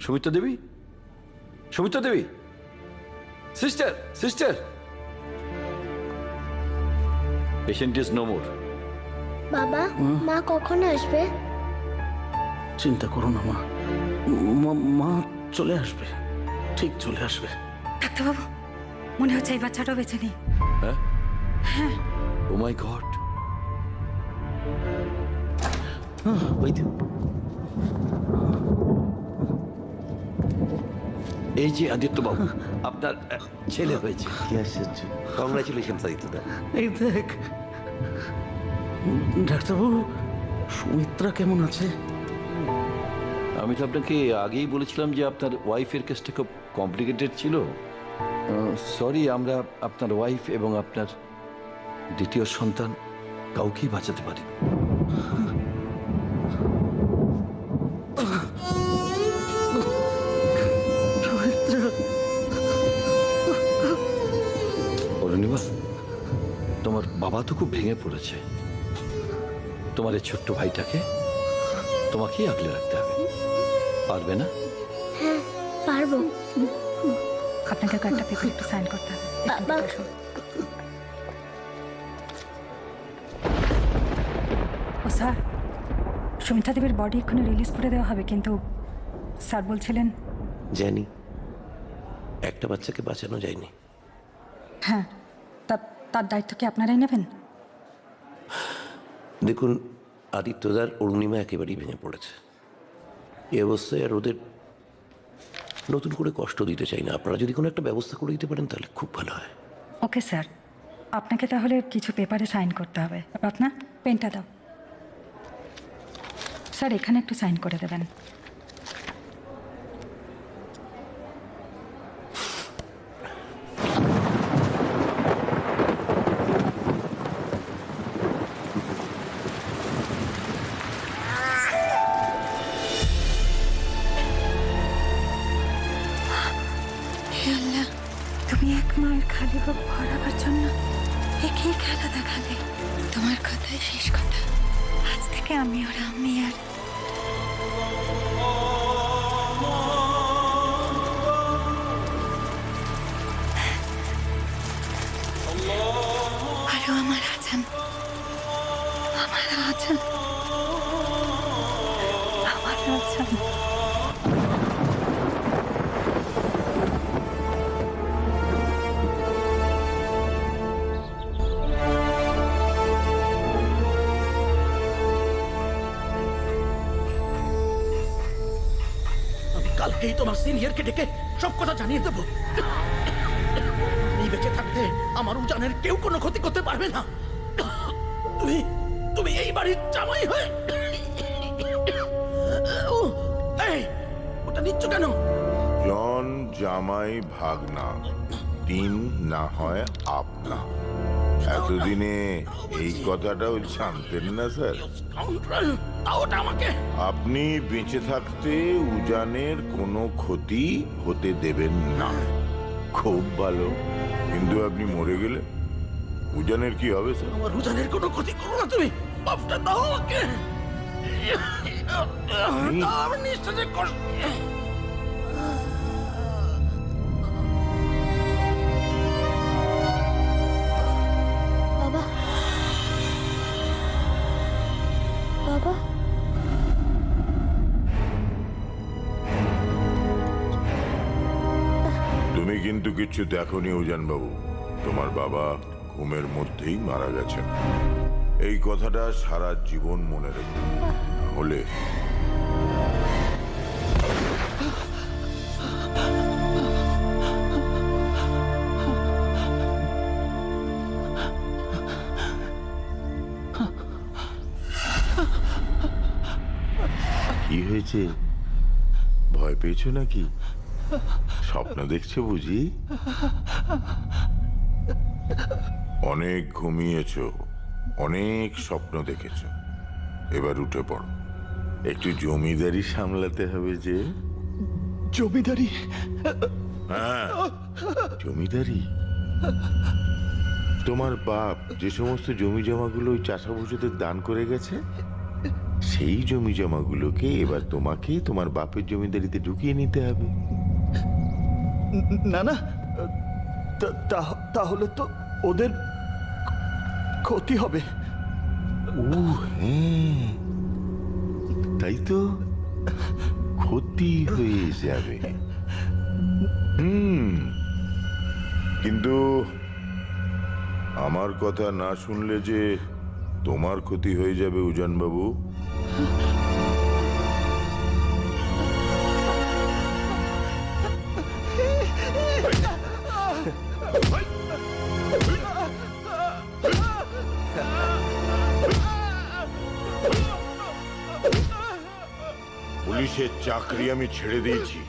Sumitra Devi, Sumitra Devi, sister, sister, patient is no more. বাবা, মা কখন আসবে? চিন্তা করো না মা, মা চলে আসবে, ঠিক চলে আসবে। ডাক্তারবাবু, মনে হচ্ছে এই বাচ্চাটাও বেঁচে নেই। হ্যাঁ? হ্যাঁ। ও মাই গড। ওই তো। এই যে আদিত্য বাবু, আপনার ছেলে হয়েছে। কি আশ্চর্য! কংগ্রাচুলেশন আদিত্যদা। এই দেখ ডাক্তারবাবু, সুমিত্রা কেমন আছে? আমি তো আপনাকে আগেই বলেছিলাম যে আপনার ওয়াইফের কেসটা খুব কমপ্লিকেটেড ছিল। সরি, আমরা আপনার ওয়াইফ এবং আপনার দ্বিতীয় সন্তান কাউকেই বাঁচাতে পারি। অরুণিমা, তোমার বাবা তো খুব ভেঙে পড়েছে। তোমার এই ছোট্ট ভাইটাকে তোমাকেই আগলে রাখতে হবে, পারবে না? হ্যাঁ, পারবো। আপনাকে কয়েকটা পেপার একটু সাইন করতে হবে। বাবা। ও স্যার, সুমিত্রা দেবীর বডি এক্ষুনি রিলিজ করে দেওয়া হবে, কিন্তু স্যার বলছিলেন। জানি, একটা বাচ্চাকে বাঁচানো যায়নি। হ্যাঁ, তার দায়িত্ব কি আপনারাই নেবেন? দেখুন, আদিত্যদার অরুণিমা একেবারেই ভেঙে পড়েছে। এই অবস্থায় আর ওদের নতুন করে কষ্ট দিতে চাই না। আপনারা যদি কোনো একটা ব্যবস্থা করে দিতে পারেন তাহলে খুব ভালো হয়। ওকে স্যার, আপনাকে তাহলে কিছু পেপারে সাইন করতে হবে। আপনার পেনটা দাও স্যার, এখানে একটু সাইন করে দেবেন। তুমি এক মায়ের খালি বুক ভরাবার জন্য একই খেলা দেখালে। তোমার কথাই শেষ কথা। আজ থেকে আমি আর আমি আর আরো আমার আছেন, আমার আছেন। বাঁচান। আমি কালকেই তোমার সিনিয়রকে ডেকে সব কথা জানিয়ে দেবো। আমি বেঁচে থাকতে আমার উজানের কেউ কোনো ক্ষতি করতে পারবে না। তুমি তুমি এই বাড়ির জামাই হয়ে ও, এই, ওটা নিচ্ছ কেন? জন জামাই ভাগনা, তিন না হয় আপনা। এতদিনে এই কথাটাও জানতেন না স্যার? Scoundrel! দাও ওটা আমাকে। আপনি বেঁচে থাকতে উজানের কোনো ক্ষতি হতে দেবেন না। খুব ভালো, কিন্তু আপনি মরে গেলে উজানের কি হবে স্যার? আমার উজানের কোনো ক্ষতি করো না তুমি। বাপটা দাও আমাকে। দাও, আমার নিঃশ্বাসের কষ্ট। বাবা বাবা তুমি কিন্তু কিচ্ছু দেখোনি উজান বাবু। তোমার বাবা ঘুমের মধ্যেই মারা গেছেন। এই কথাটা সারা জীবন মনে রেখো, হলে কি হয়েছে? ভয় পেয়েছো নাকি? স্বপ্ন দেখছো বুঝি? অনেক ঘুমিয়েছো, অনেক স্বপ্ন দেখেছো। এবার উঠে পড়ো, একটু জমিদারি সামলাতে হবে যে। জমিদারি? হ্যাঁ, জমিদারি। তোমার বাপ যে সমস্ত জমি জমাগুলো ওই চাষাভুষোদের দান করে গেছে, সেই জমি জমাগুলোকে এবার তোমাকে তোমার বাপের জমিদারিতে ঢুকিয়ে নিতে হবে। না না, তাহলে তো ওদের ক্ষতি হবে। ও হ্যাঁ, তাই তো, ক্ষতি হয়ে যাবে। কিন্তু আমার কথা না শুনলে যে তোমার ক্ষতি হয়ে যাবে উজান বাবু। পুলিশের চাকরি আমি ছেড়ে দিয়েছি,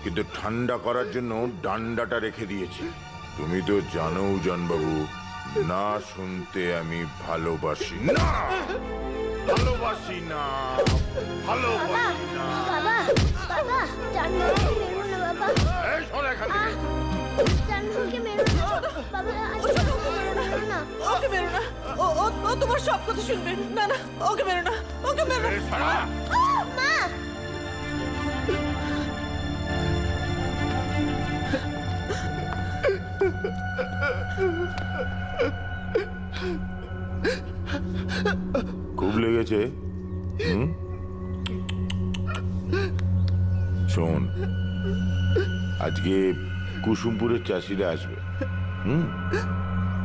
কিন্তু ঠান্ডা করার জন্য ডান্ডাটা রেখে দিয়েছি। তুমি তো জানো উজান বাবু, না শুনতে আমি ভালোবাসি না। ভালোবাসি না, ভালোবাসি না। বাবা বাবা জানমুখকে মেরো না বাবা। এই শোন এখান থেকে। জানমুখকে মেরো না বাবা। আচ্ছা মেরো না। ওকে মেরো না। ও তোমার সব কথা শুনবে। না না, ওকে মেরো না, ওকে মেরো না। এই শালা! মা খুব লেগেছে? শোন, আজকে কুসুমপুরের চাষিরা আসবে।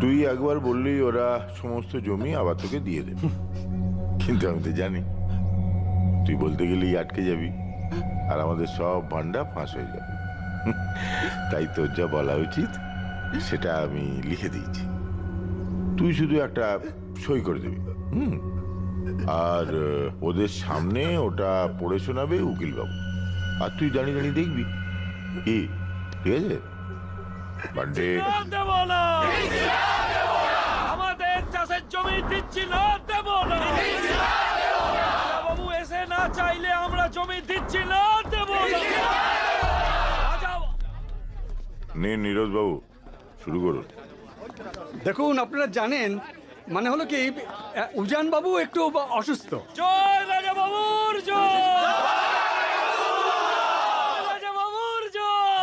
তুই একবার বললেই ওরা সমস্ত জমি আবার তোকে দিয়ে দেবে। কিন্তু আমি তো জানি তুই বলতে গেলেই আটকে যাবি, আর আমাদের সব ভান্ডা ফাঁস হয়ে যাবে। তাই তোর যা বলা উচিত সেটা আমি লিখে দিয়েছি। তুই শুধু একটা সই করে দিবি। আর ওদের সামনে ওটা পড়ে শোনাবে উকিল বাবু, আর তুই দাঁড়িয়ে দাঁড়িয়ে দেখবি। কি ঠিক আছে? বান্ডে আমাদের চাষের জমি দিচ্ছি না, দেব না। বাবু এসে না চাইলে আমরা জমি দিচ্ছি না, দেব না। নে নীরজ বাবু, শুরু করুন। দেখুন, আপনারা জানেন, মানে হলো কি, উজান বাবু একটু অসুস্থ। জয় রাজা বাবুর জয়, রাজা বাবুর জয়।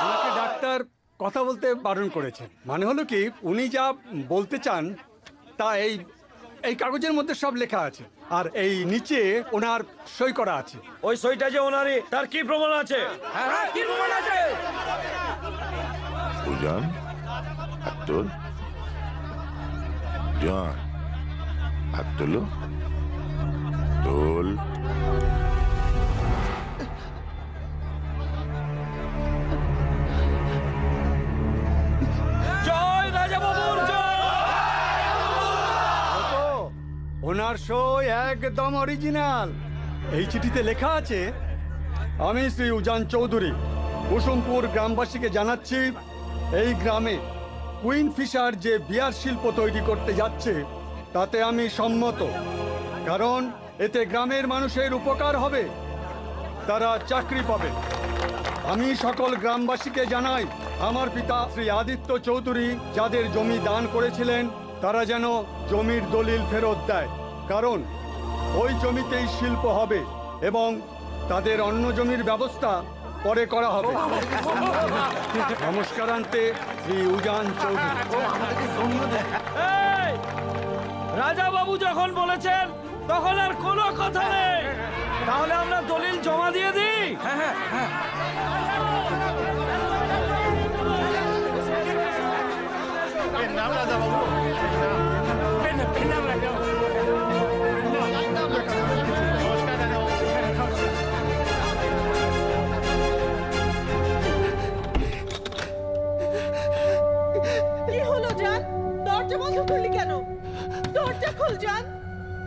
ওনাকে ডাক্তার কথা বলতে বারণ করেছেন। মানে হলো কি, উনি যা বলতে চান তা এই কাগজের মধ্যে সব লেখা আছে, আর এই নিচে ওনার সই করা আছে। ওই সইটা যে ওনারই, তার কি প্রমাণ আছে? হ্যাঁ, কি প্রমাণ আছে? উজান হাত তোল। জন হাত তোলো। তোল। জয় রাজা বাবুর জয়। ওনার সই একদম অরিজিনাল। এই চিঠিতে লেখা আছে, আমি শ্রী উজান চৌধুরী কুসুমপুর গ্রামবাসীকে জানাচ্ছি, এই গ্রামে কুইন ফিশার যে বিয়ার শিল্প তৈরি করতে যাচ্ছে তাতে আমি সম্মত, কারণ এতে গ্রামের মানুষের উপকার হবে, তারা চাকরি পাবে। আমি সকল গ্রামবাসীকে জানাই, আমার পিতা শ্রী আদিত্য চৌধুরী যাদের জমি দান করেছিলেন তারা যেন জমির দলিল ফেরত দেয়, কারণ ওই জমিতেই শিল্প হবে এবং তাদের অন্য জমির ব্যবস্থা পরে করা হবে। নমস্কারান্তে শ্রী উজান চৌধুরী। এই, রাজা বাবু যখন বলেছেন তখন আর কোনো কথা নেই, তাহলে আমরা দলিল জমা দিয়ে দিই। কি হলো জান? দরজা বন্ধ করলি কেন? দরজা খোল জান,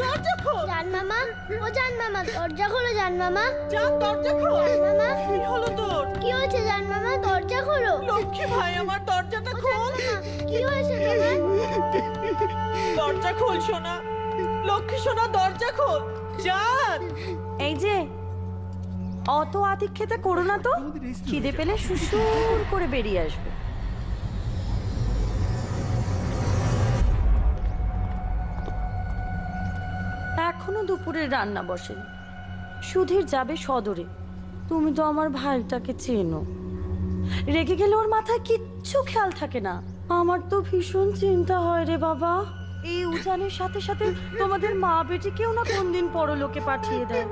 দরজা খোল। জান মামা, ও জান মামা, দরজা খোলো জান মামা। জান দরজা খোল। জান মামা, কি হলো তোর? কি হয়েছে জান মামা? দরজা খোলো। লক্ষ্মী ভাই আমার দরজাটা ও জান খোল। মামা, কি হয়েছে তোমার? দরজা খোল সোনা, লক্ষ্মী সোনা দরজা খোল। জান এই যে অত আতিক্ষেতা করো না তো, খিদে পেলে সুসুর করে বেরিয়ে আসবে। এখনো দুপুরের রান্না বসেনি, সুধীর যাবে সদরে। তুমি তো আমার ভাইটাকে চেনো, রেগে গেলে ওর মাথায় কিচ্ছু খেয়াল থাকে না। আমার তো ভীষণ চিন্তা হয় রে বাবা, এই উজানের সাথে সাথে তোমাদের মা বেটিকেও না কোন দিন পরলোকে পাঠিয়ে দেয়।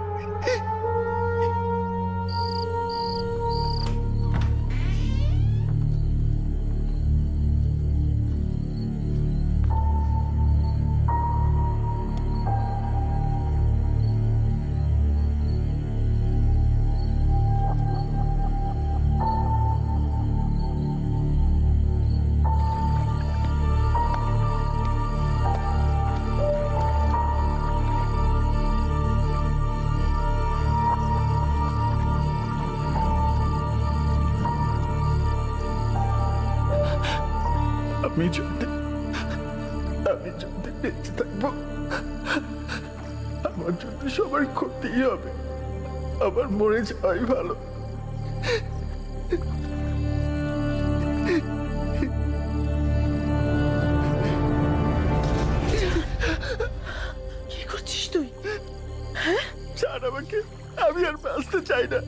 আমি যদি বেঁচে থাকবো, আমার জন্য সবার ক্ষতি হবে, আমার মরে যাওয়াই ভালো। কি করছিস তুই? ছাড় আমাকে, আমি আর বাঁচতে চাই না।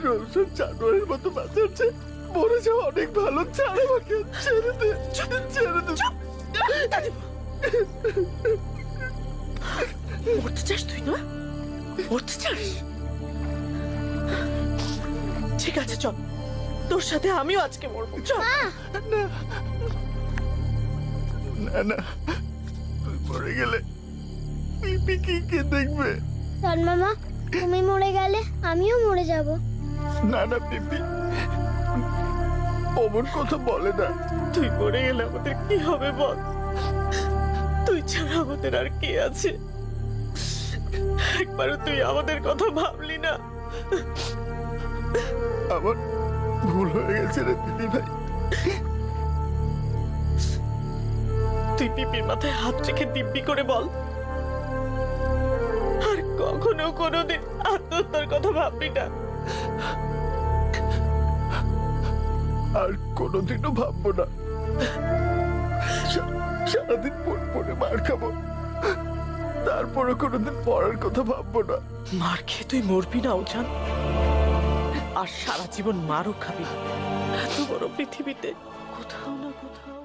রোজ জানোয়ারের মতো বাঁচাচ্ছে, মরে যাওয়া অনেক ভালো। ছাড় আমাকে, ছেড়ে দে, ছেড়ে দে। মরতে চাস তুই না? মরতে চাস? ঠিক আছে চল, তোর সাথে আমিও আজকে মরবো। চল। না না, তুই মরে গেলে পিপি কে দেখবে? জান মামা, তুমি মরে গেলে আমিও মরে যাব। না না পিপি, অমন কথা বলে না। তুই মরে গেলে আমাদের কি হবে বল? তুই ছাড়া আমাদের আর কে আছে? একবারও তুই আমাদের কথা ভাবলি না? আমার ভুল হয়ে গেছে রে দিদি ভাই। তুই পিপির মাথায় হাত রেখে দিব্যি করে বল, আর কখনো কোনোদিন আত্মহত্যার কথা ভাববি না। আর কোনোদিনও ভাববো না। সারাদিন পড়ে মার খাবো, তারপরে কোনোদিন পড়ার কথা ভাববো না। মার খেয়ে তুই মরবি না উজান, আর সারা জীবন মারও খাবি। এত বড় পৃথিবীতে কোথাও না কোথাও